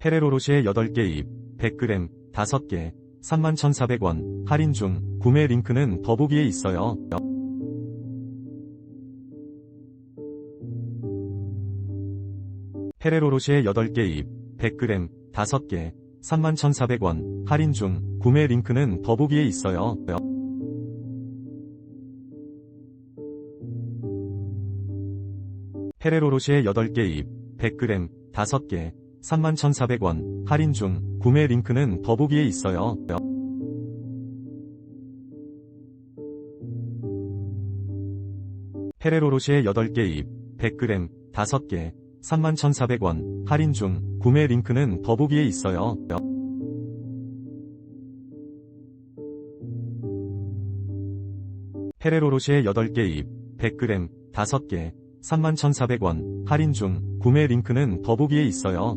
페레로로쉐 8개 잎, 100g, 5개, 31,400원, 할인 중, 구매 링크는 더보기에 있어요. 페레로로쉐 8개 잎, 100g, 5개, 31,400원, 할인 중, 구매 링크는 더보기에 있어요. 페레로로쉐 8개 잎, 100g, 5개, 31,400원, 할인 중, 구매 링크는 더보기에 있어요. 페레로로쉐 8개 잎, 100g, 5개, 31,400원, 할인 중, 구매 링크는 더보기에 있어요. 페레로로쉐 8개 잎, 100g, 5개, 31,400원, 할인 중, 구매 링크는 더보기에 있어요.